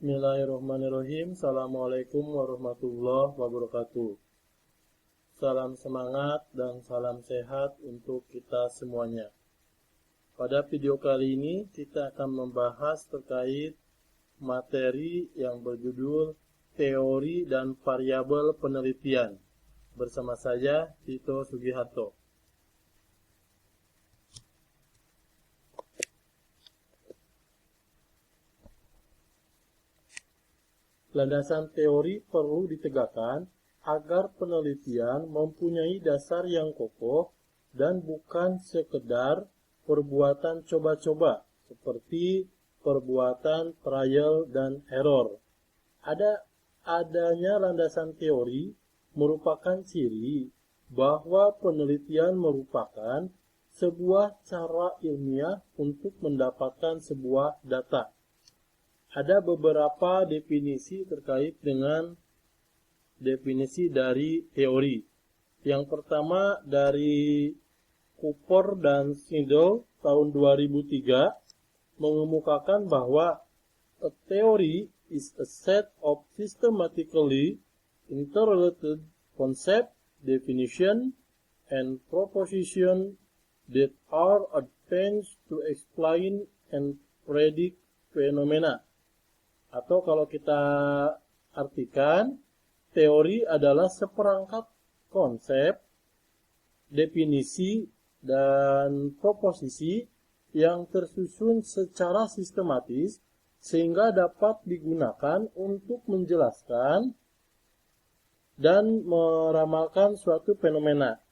Bismillahirrahmanirrahim. Assalamualaikum warahmatullahi wabarakatuh. Salam semangat dan salam sehat untuk kita semuanya. Pada video kali ini kita akan membahas terkait materi yang berjudul Teori dan Variabel Penelitian. Bersama saya Tito Sugiharto. Landasan teori perlu ditegakkan agar penelitian mempunyai dasar yang kokoh dan bukan sekedar perbuatan coba-coba seperti perbuatan trial dan error. Adanya landasan teori merupakan ciri bahwa penelitian merupakan sebuah cara ilmiah untuk mendapatkan sebuah data. Ada beberapa definisi terkait dengan definisi dari teori. Yang pertama dari Cooper dan Sindel tahun 2003 mengemukakan bahwa a theory is a set of systematically interrelated concept, definition, and proposition that are advanced to explain and predict phenomena. Atau kalau kita artikan, teori adalah seperangkat konsep, definisi, dan proposisi yang tersusun secara sistematis sehingga dapat digunakan untuk menjelaskan dan meramalkan suatu fenomena.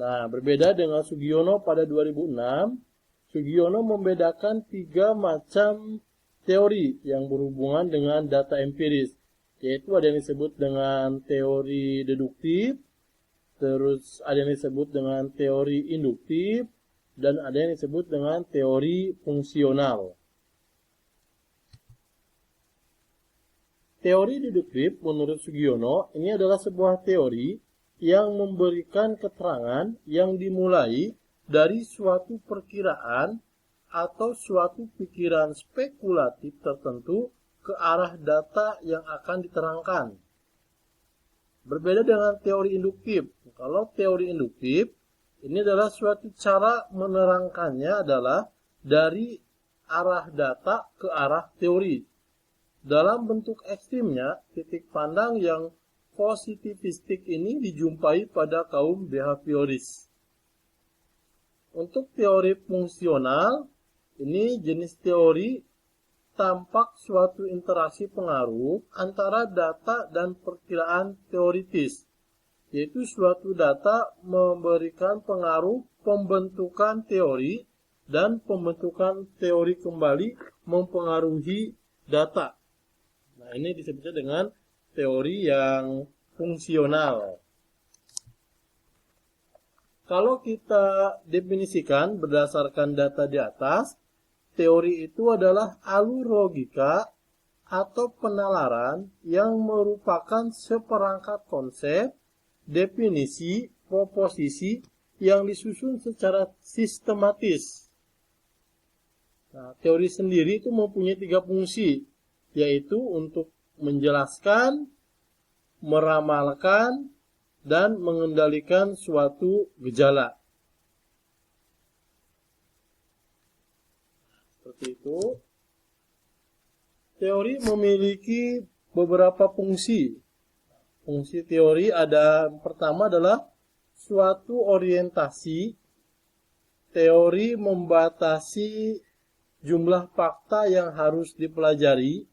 Nah, berbeda dengan Sugiono pada 2006, Sugiono membedakan 3 macam teori yang berhubungan dengan data empiris, yaitu ada yang disebut dengan teori deduktif, terus ada yang disebut dengan teori induktif, dan ada yang disebut dengan teori fungsional. Teori deduktif menurut Sugiono ini adalah sebuah teori yang memberikan keterangan yang dimulai dari suatu perkiraan atau suatu pikiran spekulatif tertentu ke arah data yang akan diterangkan. Berbeda dengan teori induktif. Kalau teori induktif, ini adalah suatu cara menerangkannya adalah dari arah data ke arah teori. Dalam bentuk ekstrimnya, titik pandang yang positivistik ini dijumpai pada kaum behavioris. Untuk teori fungsional, ini jenis teori tampak suatu interaksi pengaruh antara data dan perkiraan teoritis, yaitu suatu data memberikan pengaruh pembentukan teori dan pembentukan teori kembali mempengaruhi data. Nah, ini disebutnya dengan teori yang fungsional. Kalau kita definisikan berdasarkan data di atas, teori itu adalah alur logika atau penalaran yang merupakan seperangkat konsep, definisi, proposisi yang disusun secara sistematis. Nah, teori sendiri itu mempunyai 3 fungsi, yaitu untuk menjelaskan, meramalkan, dan mengendalikan suatu gejala. Seperti itu. Teori memiliki beberapa fungsi. Fungsi teori ada pertama adalah suatu orientasi. Teori membatasi jumlah fakta yang harus dipelajari.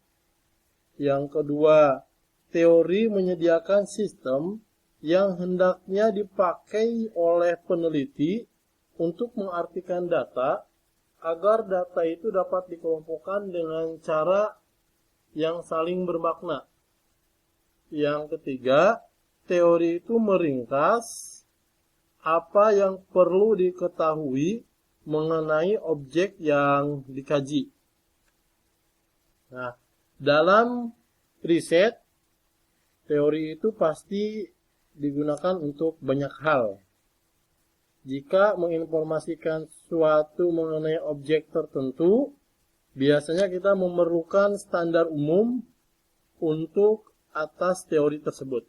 Yang kedua, teori menyediakan sistem yang hendaknya dipakai oleh peneliti untuk mengartikan data agar data itu dapat dikelompokkan dengan cara yang saling bermakna. Yang ketiga, teori itu meringkas apa yang perlu diketahui mengenai objek yang dikaji. Nah, dalam riset, teori itu pasti digunakan untuk banyak hal. Jika menginformasikan sesuatu mengenai objek tertentu, biasanya kita memerlukan standar umum untuk atas teori tersebut.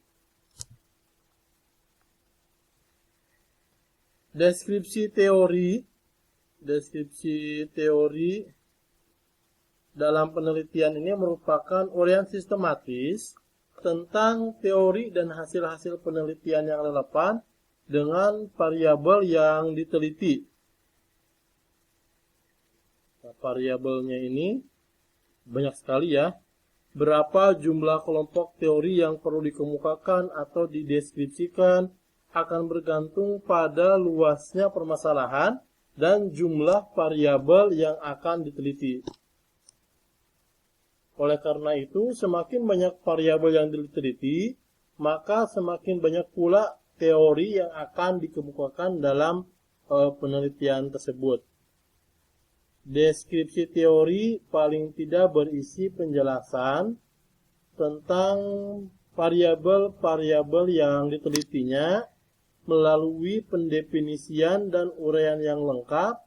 Deskripsi teori dalam penelitian ini merupakan uraian sistematis tentang teori dan hasil-hasil penelitian yang relevan dengan variabel yang diteliti. Nah, variabelnya ini banyak sekali ya. Berapa jumlah kelompok teori yang perlu dikemukakan atau dideskripsikan akan bergantung pada luasnya permasalahan dan jumlah variabel yang akan diteliti. Oleh karena itu, semakin banyak variabel yang diteliti, maka semakin banyak pula teori yang akan dikemukakan dalam penelitian tersebut. Deskripsi teori paling tidak berisi penjelasan tentang variabel-variabel yang ditelitinya melalui pendefinisian dan uraian yang lengkap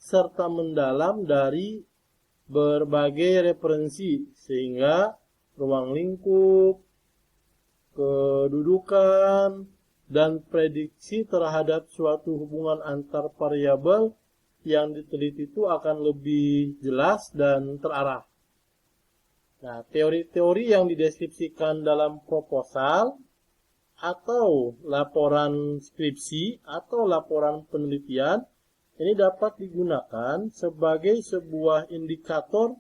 serta mendalam dari berbagai referensi, sehingga ruang lingkup, kedudukan, dan prediksi terhadap suatu hubungan antar variabel yang diteliti itu akan lebih jelas dan terarah. Nah, teori-teori yang dideskripsikan dalam proposal atau laporan skripsi atau laporan penelitian ini dapat digunakan sebagai sebuah indikator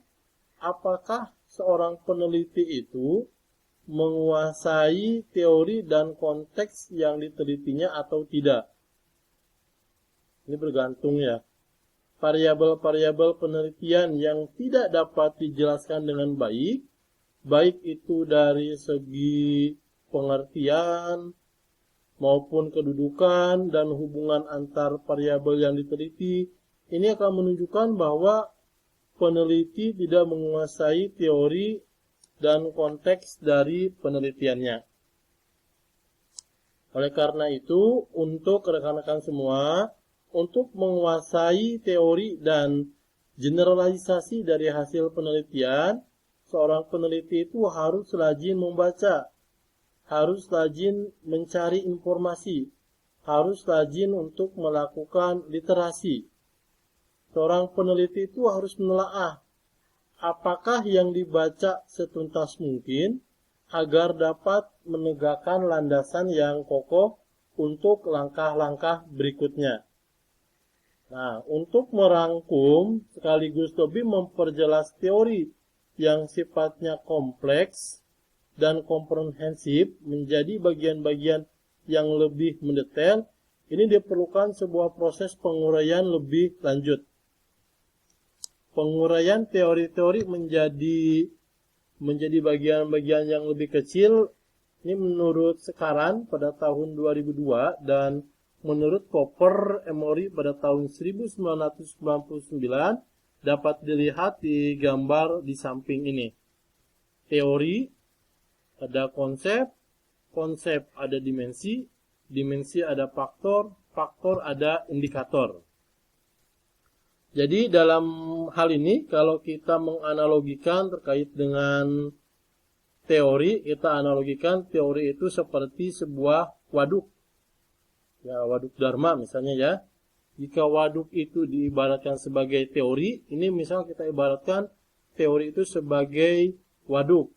apakah seorang peneliti itu menguasai teori dan konteks yang ditelitinya atau tidak. Ini bergantung ya. Variabel-variabel penelitian yang tidak dapat dijelaskan dengan baik, baik itu dari segi pengertian maupun kedudukan dan hubungan antar variabel yang diteliti, ini akan menunjukkan bahwa peneliti tidak menguasai teori dan konteks dari penelitiannya. Oleh karena itu, untuk rekan-rekan semua, untuk menguasai teori dan generalisasi dari hasil penelitian, seorang peneliti itu harus rajin membaca, harus rajin mencari informasi, harus rajin untuk melakukan literasi. Seorang peneliti itu harus menelaah apakah yang dibaca setuntas mungkin agar dapat menegakkan landasan yang kokoh untuk langkah-langkah berikutnya. Nah, untuk merangkum sekaligus lebih memperjelas teori yang sifatnya kompleks dan komprehensif menjadi bagian-bagian yang lebih mendetail, ini diperlukan sebuah proses penguraian lebih lanjut. Penguraian teori-teori menjadi bagian-bagian yang lebih kecil, ini menurut Sekaran pada tahun 2002 dan menurut Popper Emory pada tahun 1999 dapat dilihat di gambar di samping ini. Teori, ada konsep, konsep ada dimensi, dimensi ada faktor, faktor ada indikator. Jadi dalam hal ini kalau kita menganalogikan terkait dengan teori, kita analogikan teori itu seperti sebuah waduk. Ya, waduk Dharma misalnya ya. Jika waduk itu diibaratkan sebagai teori, ini misal kita ibaratkan teori itu sebagai waduk.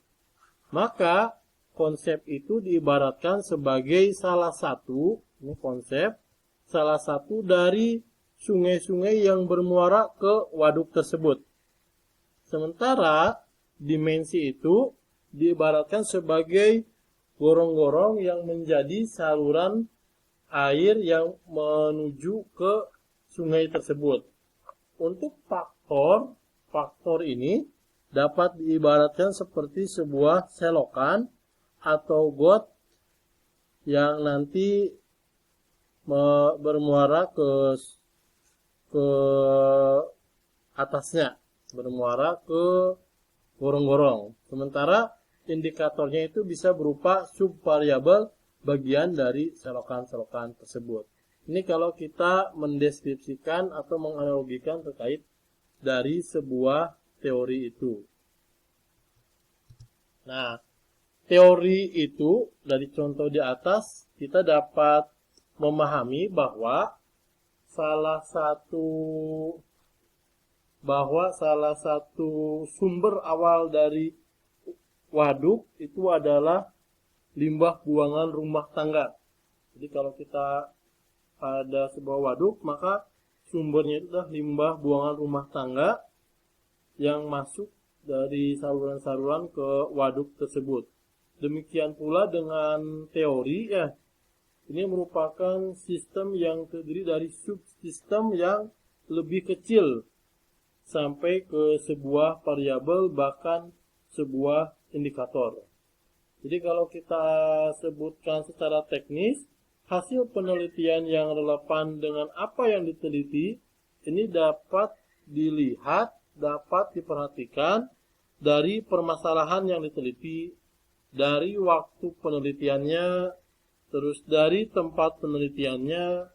Maka konsep itu diibaratkan sebagai salah satu, ini konsep, salah satu dari sungai-sungai yang bermuara ke waduk tersebut. Sementara dimensi itu diibaratkan sebagai gorong-gorong yang menjadi saluran air yang menuju ke sungai tersebut. Untuk faktor ini dapat diibaratkan seperti sebuah selokan atau got yang nanti bermuara ke atasnya, bermuara ke gorong-gorong. Sementara indikatornya itu bisa berupa subvariabel bagian dari selokan-selokan tersebut. Ini kalau kita mendeskripsikan atau menganalogikan terkait dari sebuah teori itu. Nah, teori itu dari contoh di atas kita dapat memahami bahwa salah satu sumber awal dari waduk itu adalah limbah buangan rumah tangga. Jadi kalau kita ada sebuah waduk, maka sumbernya itu adalah limbah buangan rumah tangga yang masuk dari saluran-saluran ke waduk tersebut. Demikian pula dengan teori, ya, ini merupakan sistem yang terdiri dari subsistem yang lebih kecil sampai ke sebuah variabel, bahkan sebuah indikator. Jadi kalau kita sebutkan secara teknis, hasil penelitian yang relevan dengan apa yang diteliti ini dapat dilihat, dapat diperhatikan dari permasalahan yang diteliti, dari waktu penelitiannya, terus dari tempat penelitiannya,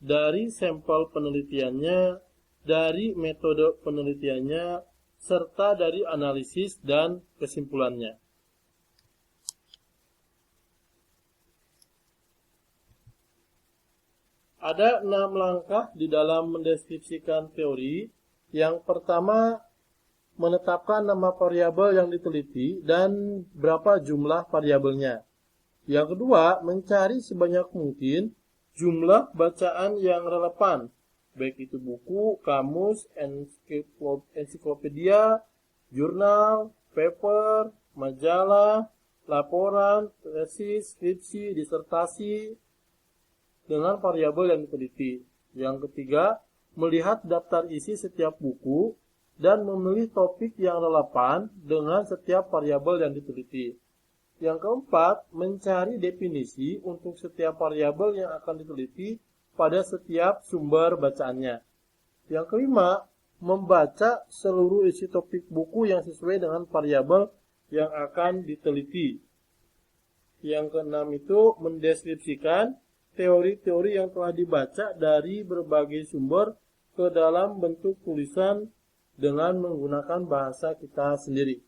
dari sampel penelitiannya, dari metode penelitiannya, serta dari analisis dan kesimpulannya. Ada 6 langkah di dalam mendeskripsikan teori. Yang pertama, menetapkan nama variabel yang diteliti dan berapa jumlah variabelnya. Yang kedua, mencari sebanyak mungkin jumlah bacaan yang relevan, baik itu buku, kamus, ensiklopedia, jurnal, paper, majalah, laporan, tesis, skripsi, disertasi, dengan variabel yang diteliti. Yang ketiga, melihat daftar isi setiap buku dan memilih topik yang relevan dengan setiap variabel yang diteliti. Yang keempat, mencari definisi untuk setiap variabel yang akan diteliti pada setiap sumber bacaannya. Yang kelima, membaca seluruh isi topik buku yang sesuai dengan variabel yang akan diteliti. Yang keenam itu mendeskripsikan teori-teori yang telah dibaca dari berbagai sumber ke dalam bentuk tulisan dengan menggunakan bahasa kita sendiri.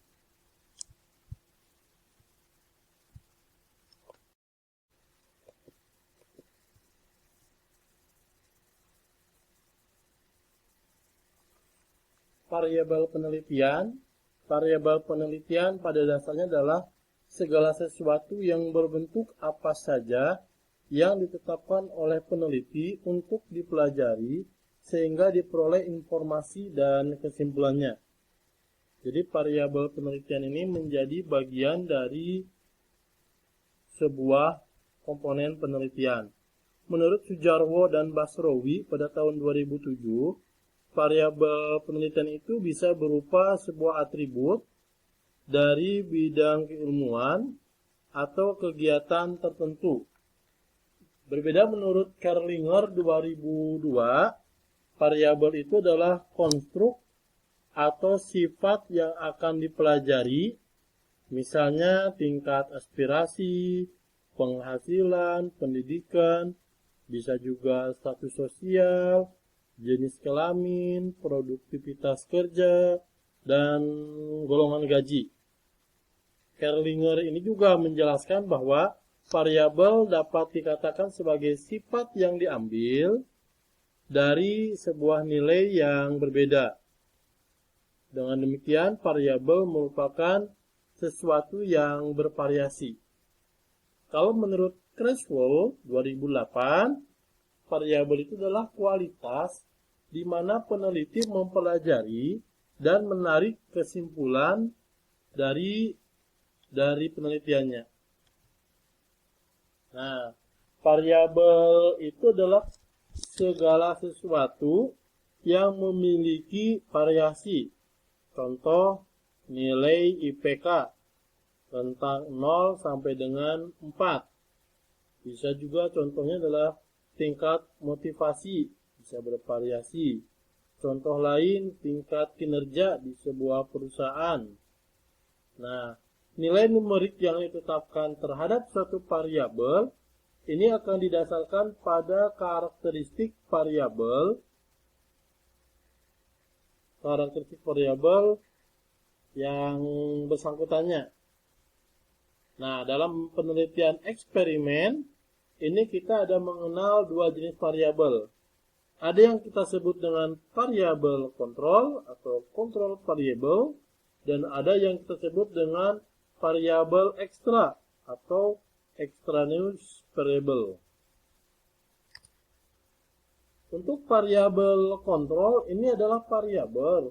Variabel penelitian. Variabel penelitian pada dasarnya adalah segala sesuatu yang berbentuk apa saja yang ditetapkan oleh peneliti untuk dipelajari sehingga diperoleh informasi dan kesimpulannya. Jadi variabel penelitian ini menjadi bagian dari sebuah komponen penelitian. Menurut Sujarwo dan Basrowi pada tahun 2007, variabel penelitian itu bisa berupa sebuah atribut dari bidang keilmuan atau kegiatan tertentu. Berbeda menurut Kerlinger 2002, variabel itu adalah konstruk atau sifat yang akan dipelajari, misalnya tingkat aspirasi, penghasilan, pendidikan, bisa juga status sosial, jenis kelamin, produktivitas kerja, dan golongan gaji. Kerlinger ini juga menjelaskan bahwa variabel dapat dikatakan sebagai sifat yang diambil dari sebuah nilai yang berbeda. Dengan demikian, variabel merupakan sesuatu yang bervariasi. Kalau menurut Creswell 2008, variabel itu adalah kualitas di mana peneliti mempelajari dan menarik kesimpulan dari penelitiannya. Nah, variabel itu adalah segala sesuatu yang memiliki variasi. Contoh, nilai IPK tentang 0 sampai dengan 4. Bisa juga contohnya adalah tingkat motivasi, bisa bervariasi. Contoh lain, tingkat kinerja di sebuah perusahaan. Nah, nilai numerik yang ditetapkan terhadap suatu variabel ini akan didasarkan pada karakteristik variabel yang bersangkutannya. Nah, dalam penelitian eksperimen, ini kita ada mengenal dua jenis variabel. Ada yang kita sebut dengan variabel kontrol atau control variable, dan ada yang kita sebut dengan variabel ekstra atau extraneous variable. Untuk variabel kontrol, ini adalah variabel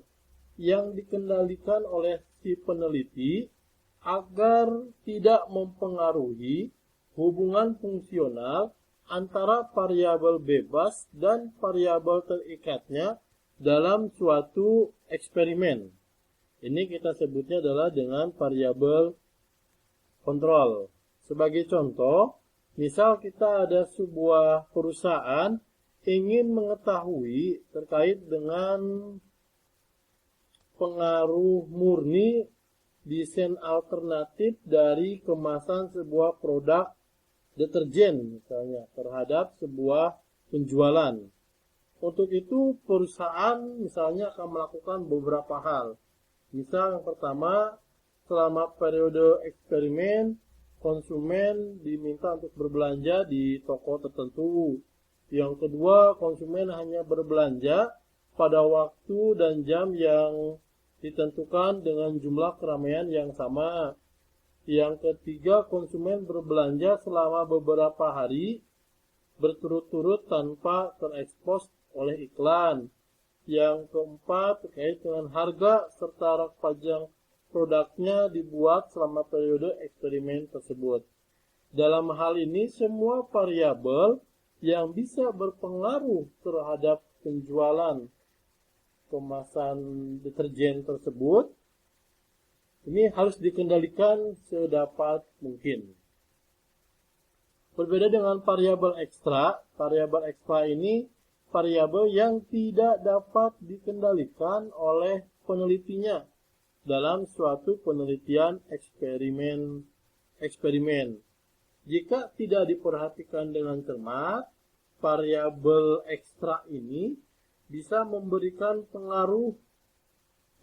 yang dikendalikan oleh si peneliti agar tidak mempengaruhi hubungan fungsional antara variabel bebas dan variabel terikatnya dalam suatu eksperimen. Ini kita sebutnya adalah dengan variabel kontrol. Sebagai contoh, misal kita ada sebuah perusahaan ingin mengetahui terkait dengan pengaruh murni desain alternatif dari kemasan sebuah produk deterjen misalnya terhadap sebuah penjualan. Untuk itu perusahaan misalnya akan melakukan beberapa hal. Misal yang pertama, selama periode eksperimen, konsumen diminta untuk berbelanja di toko tertentu. Yang kedua, konsumen hanya berbelanja pada waktu dan jam yang ditentukan dengan jumlah keramaian yang sama. Yang ketiga, konsumen berbelanja selama beberapa hari berturut-turut tanpa terekspos oleh iklan. Yang keempat, terkait dengan harga serta rak pajang produknya dibuat selama periode eksperimen tersebut. Dalam hal ini, semua variabel yang bisa berpengaruh terhadap penjualan kemasan deterjen tersebut ini harus dikendalikan sedapat mungkin. Berbeda dengan variabel ekstra ini variabel yang tidak dapat dikendalikan oleh penelitinya dalam suatu penelitian eksperimen. Jika tidak diperhatikan dengan cermat, variabel ekstra ini bisa memberikan pengaruh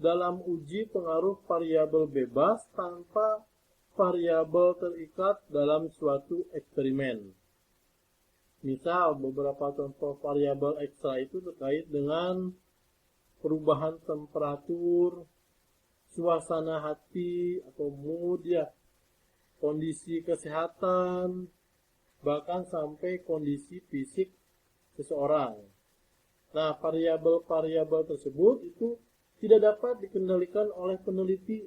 dalam uji pengaruh variabel bebas tanpa variabel terikat dalam suatu eksperimen. Misal, beberapa contoh variabel ekstra itu terkait dengan perubahan temperatur, suasana hati atau mood ya, kondisi kesehatan, bahkan sampai kondisi fisik seseorang. Nah, variabel-variabel tersebut itu tidak dapat dikendalikan oleh peneliti.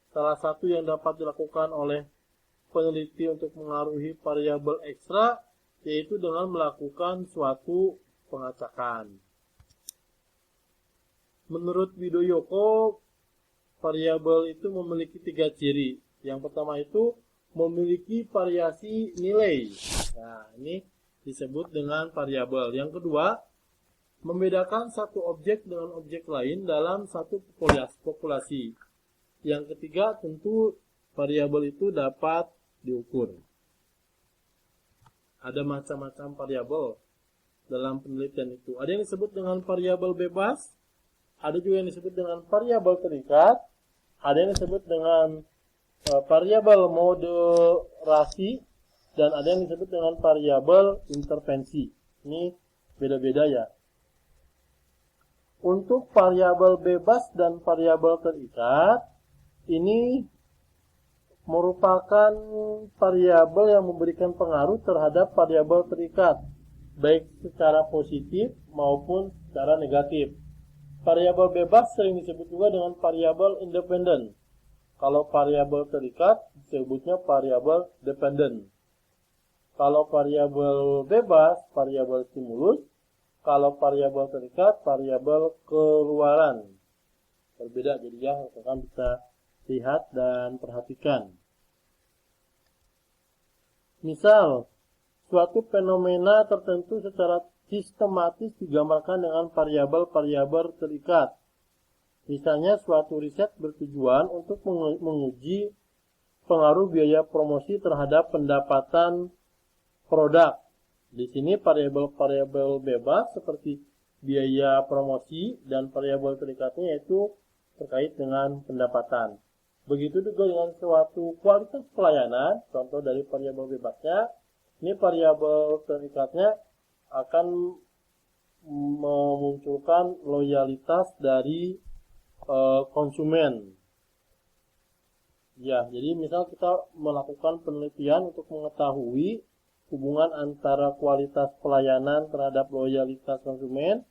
Salah satu yang dapat dilakukan oleh peneliti untuk mengaruhi variabel ekstra yaitu dengan melakukan suatu pengacakan. Menurut Widoyoko, variabel itu memiliki 3 ciri. Yang pertama itu memiliki variasi nilai. Nah, ini disebut dengan variabel. Yang kedua, membedakan satu objek dengan objek lain dalam satu populasi. Yang ketiga, tentu variabel itu dapat diukur. Ada macam-macam variabel dalam penelitian itu. Ada yang disebut dengan variabel bebas, ada juga yang disebut dengan variabel terikat, ada yang disebut dengan variabel moderasi, dan ada yang disebut dengan variabel intervensi. Ini beda-beda ya. Untuk variabel bebas dan variabel terikat, ini merupakan variabel yang memberikan pengaruh terhadap variabel terikat, baik secara positif maupun secara negatif. Variabel bebas sering disebut juga dengan variabel independen. Kalau variabel terikat disebutnya variabel dependen. Kalau variabel bebas, variabel stimulus. Kalau variabel terikat, variabel keluaran. Berbeda, jadi ya, kalian bisa lihat dan perhatikan. Misal, suatu fenomena tertentu secara sistematis digambarkan dengan variabel-variabel terikat. Misalnya, suatu riset bertujuan untuk menguji pengaruh biaya promosi terhadap pendapatan produk. Di sini variabel-variabel bebas seperti biaya promosi dan variabel terikatnya yaitu terkait dengan pendapatan. Begitu juga dengan suatu kualitas pelayanan, contoh dari variabel bebasnya, ini variabel terikatnya akan memunculkan loyalitas dari konsumen. Ya, jadi misal kita melakukan penelitian untuk mengetahui hubungan antara kualitas pelayanan terhadap loyalitas konsumen.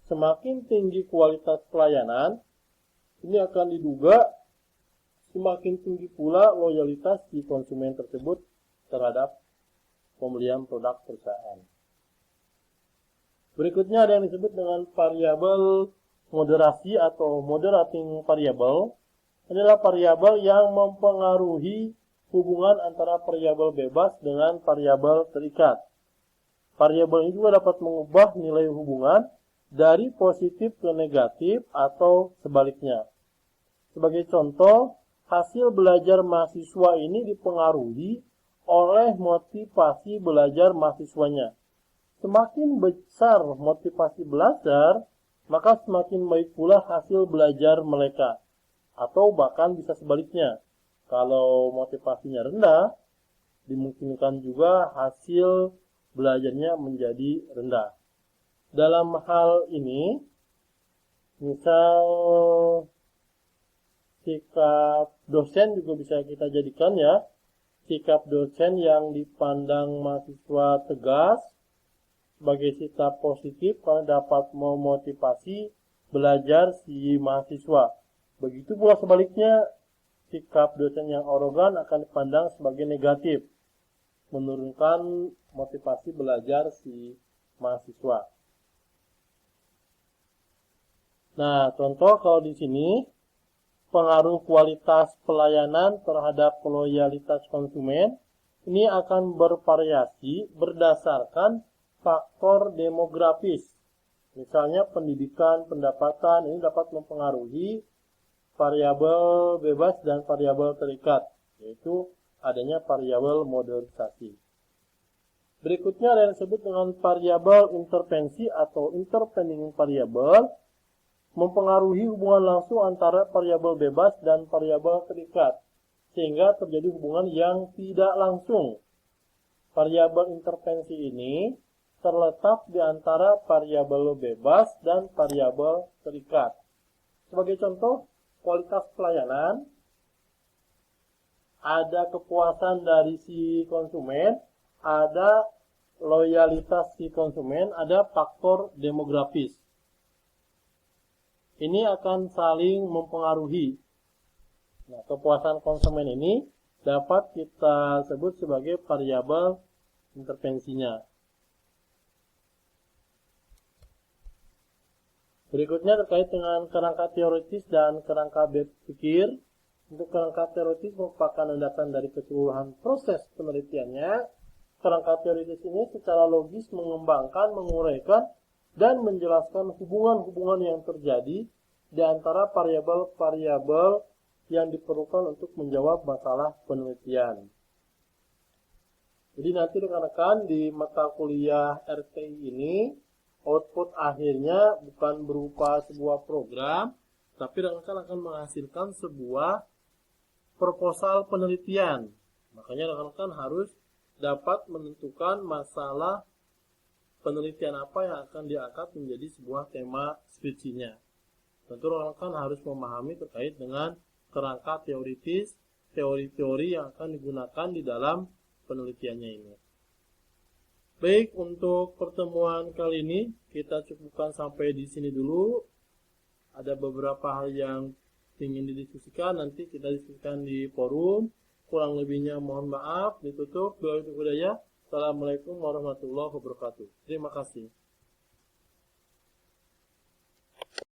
Semakin tinggi kualitas pelayanan, ini akan diduga semakin tinggi pula loyalitas si konsumen tersebut terhadap pembelian produk perusahaan. Berikutnya ada yang disebut dengan variabel moderasi atau moderating variable. Adalah variabel yang mempengaruhi hubungan antara variabel bebas dengan variabel terikat. Variabel ini juga dapat mengubah nilai hubungan dari positif ke negatif atau sebaliknya. Sebagai contoh, hasil belajar mahasiswa ini dipengaruhi oleh motivasi belajar mahasiswanya. Semakin besar motivasi belajar, maka semakin baik pula hasil belajar mereka. Atau bahkan bisa sebaliknya. Kalau motivasinya rendah, dimungkinkan juga hasil belajarnya menjadi rendah. Dalam hal ini, misal sikap dosen juga bisa kita jadikan ya. Sikap dosen yang dipandang mahasiswa tegas sebagai sikap positif karena dapat memotivasi belajar si mahasiswa. Begitu pula sebaliknya, sikap dosen yang arogan akan dipandang sebagai negatif, menurunkan motivasi belajar si mahasiswa. Nah, contoh kalau di sini, pengaruh kualitas pelayanan terhadap loyalitas konsumen, ini akan bervariasi berdasarkan faktor demografis. Misalnya pendidikan, pendapatan, ini dapat mempengaruhi variabel bebas dan variabel terikat, yaitu adanya variabel modernisasi. Berikutnya ada yang disebut dengan variabel intervensi atau intervening variable, mempengaruhi hubungan langsung antara variabel bebas dan variabel terikat, sehingga terjadi hubungan yang tidak langsung. Variabel intervensi ini terletak di antara variabel bebas dan variabel terikat. Sebagai contoh, kualitas pelayanan, ada kepuasan dari si konsumen, ada loyalitas si konsumen, ada faktor demografis. Ini akan saling mempengaruhi. Nah, kepuasan konsumen ini dapat kita sebut sebagai variabel intervensinya. Berikutnya terkait dengan kerangka teoritis dan kerangka berpikir. Untuk kerangka teoritis merupakan landasan dari keseluruhan proses penelitiannya. Kerangka teoritis ini secara logis mengembangkan, menguraikan, dan menjelaskan hubungan-hubungan yang terjadi di antara variabel-variabel yang diperlukan untuk menjawab masalah penelitian. Jadi nanti rekan-rekan di mata kuliah RTI ini, output akhirnya bukan berupa sebuah program, tapi rekan-rekan akan menghasilkan sebuah proposal penelitian. Makanya rekan-rekan harus dapat menentukan masalah penelitian apa yang akan diangkat menjadi sebuah tema skripsinya. Tentu rekan-rekan harus memahami terkait dengan kerangka teoritis, teori-teori yang akan digunakan di dalam penelitiannya ini. Baik, untuk pertemuan kali ini kita cukupkan sampai di sini dulu. Ada beberapa hal yang ingin didiskusikan, nanti kita diskusikan di forum. Kurang lebihnya mohon maaf, ditutup. Assalamualaikum warahmatullahi wabarakatuh. Terima kasih.